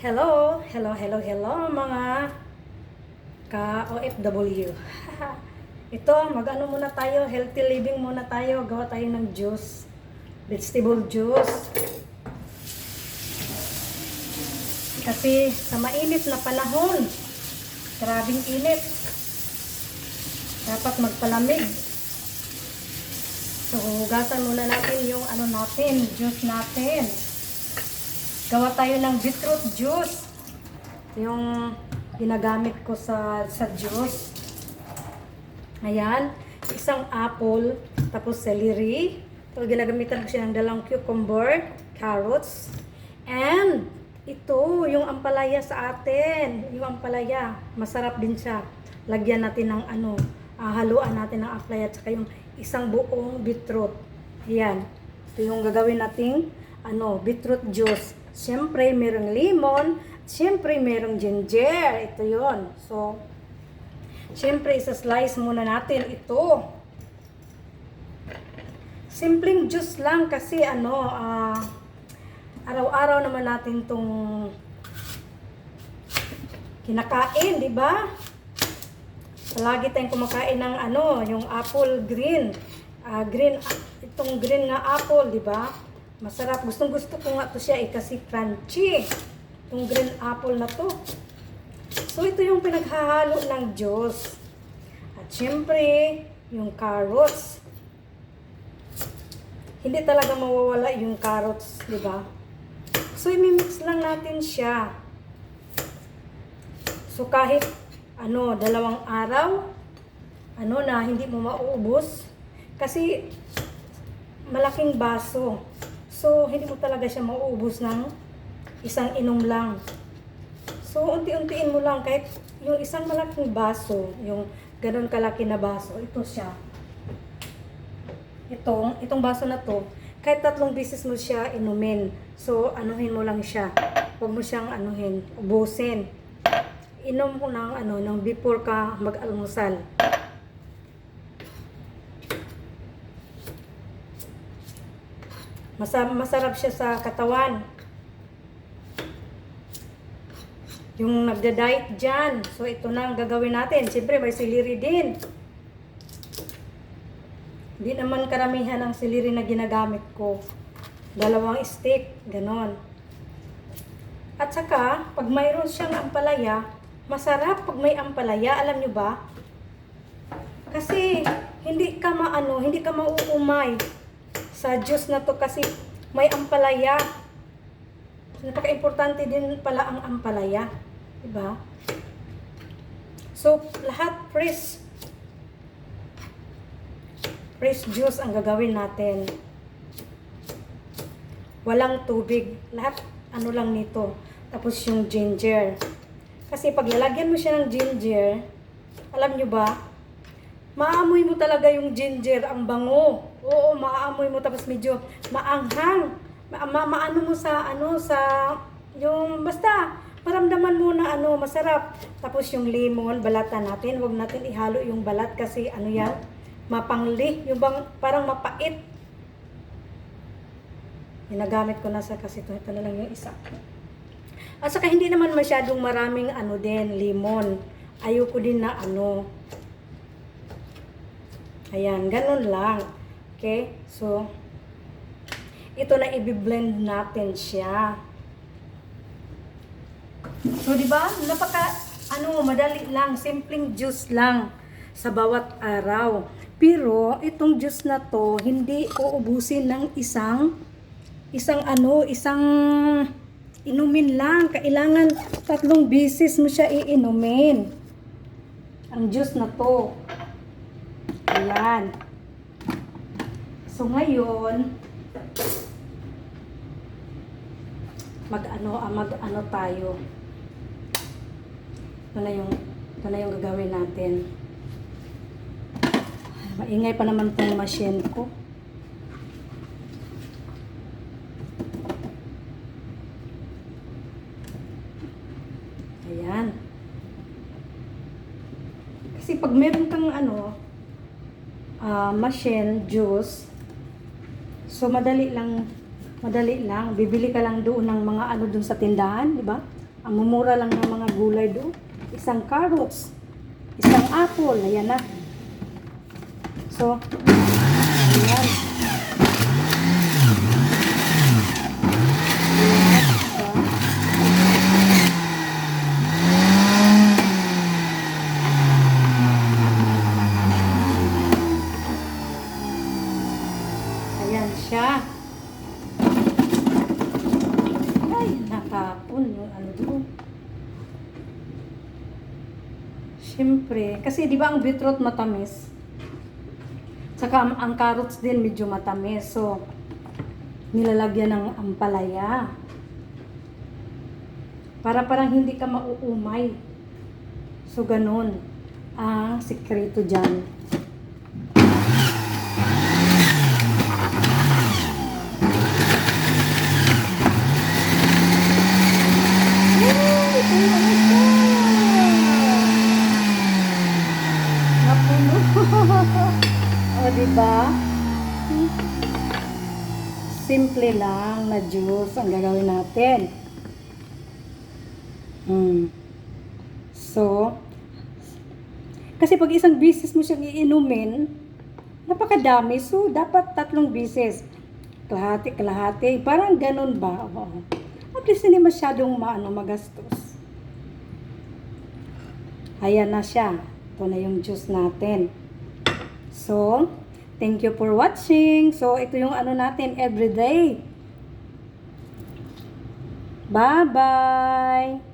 Hello, hello, hello, hello mga ka-OFW. Ito, mag-ano muna tayo, healthy living muna tayo. Gawa tayo ng juice, vegetable juice. Kasi sa mainit na panahon, grabing init. Dapat magpalamig. So, hugasan muna natin yung ano natin, juice natin. Gawa tayo ng beetroot juice. Yung ginagamit ko sa juice. Ayan. Isang apple. Tapos celery. So, ginagamitan ko siya ng dalawang cucumber, carrots. And ito, yung ampalaya sa atin. Yung ampalaya. Masarap din siya. Lagyan natin ng ano, haluan natin ng ampalaya. At saka yung isang buong beetroot. Ayan. Ito yung gagawin nating ano, beetroot juice. Siyempre, merong lemon. Siyempre, merong ginger. Ito yon. So, siyempre, isa-slice muna natin ito. Simpleng juice lang kasi ano, araw-araw naman natin itong kinakain, di ba? Palagi tayong kumakain ng ano, yung apple green. Itong green nga apple, di ba? Masarap. Gustong-gusto ko nga to siya kasi crunchy. Itong green apple na to. So, ito yung pinaghahalo ng juice. At syempre, yung carrots. Hindi talaga mawawala yung carrots, di ba? So, imimix lang natin siya. So, kahit ano, 2 araw, ano na, hindi mo mauubos. Kasi, malaking baso. So, hindi mo talaga siya mauubos ng isang inom lang. So, unti-untiin mo lang kahit yung isang malaking baso, yung ganun kalaki na baso, ito siya. Itong baso na to, kahit 3 beses mo siya inumin. So, anuhin mo lang siya. Huwag mo siyang anuhin, ubusin. Inom mo ng before ka mag-almusal. Masarap siya sa katawan. Yung nagda-diet dyan. So, ito na ang gagawin natin. Siyempre, may celery din. Hindi naman karamihan ang celery na ginagamit ko. 2 stick. Ganon. At saka, pag mayroon siyang ampalaya, masarap pag may ampalaya. Alam nyo ba? Kasi, hindi ka mauumay sa juice na to kasi may ampalaya. Napaka-importante din pala ang ampalaya. Diba? So, lahat fresh juice ang gagawin natin. Walang tubig. Lahat ano lang nito. Tapos yung ginger. Kasi pag lalagyan mo siya ng ginger, alam nyo ba, maamoy mo talaga yung ginger, ang bango. Oo, maamoy mo tapos medyo maanghang. Maano mo sa yung basta maramdaman mo na masarap. Tapos yung lemon, balatan natin. Huwag natin ihalo yung balat kasi yan, mapangli, yung parang mapait. Ginagamit ko na kasi ito na lang yung isa. At saka hindi naman masyadong maraming din, lemon. Ayoko din na Ayan, ganun lang. Okay? So, ito na i-blend natin siya. So, di ba? Madali lang. Simpleng juice lang sa bawat araw. Pero, itong juice na to, hindi uubusin ng isang inumin lang. Kailangan 3 beses mo siya iinumin. Ang juice na to. Ayan. So, ngayon, mag-ano tayo. Ito na yung gagawin natin. Maingay pa naman itong machine ko. Ayan. Kasi pag meron kang machine juice, so madali lang. Bibili ka lang doon ng mga doon sa tindahan, di ba? Ang mumura lang ng mga gulay doon. Isang carrots, isang apple, ayan na. So, ayan. Ayan siya. Ay, nakapon yung ano doon. Siyempre, kasi di ba ang beetroot matamis? Saka ang carrots din medyo matamis. So, nilalagyan ng ampalaya. Para parang hindi ka mauumay. So, ganun. Ang sikreto dyan. Napuno. O, diba? Simple lang na juice ang gagawin natin. So, kasi pag isang bisis mo siyang iinumin, napakadami. So, dapat 3 bisis. Kalahati. Parang ganun ba? Oo. At least hindi masyadong magastos. Ayan na siya. Ito na yung juice natin. So, thank you for watching. So, ito yung ano natin everyday. Bye-bye!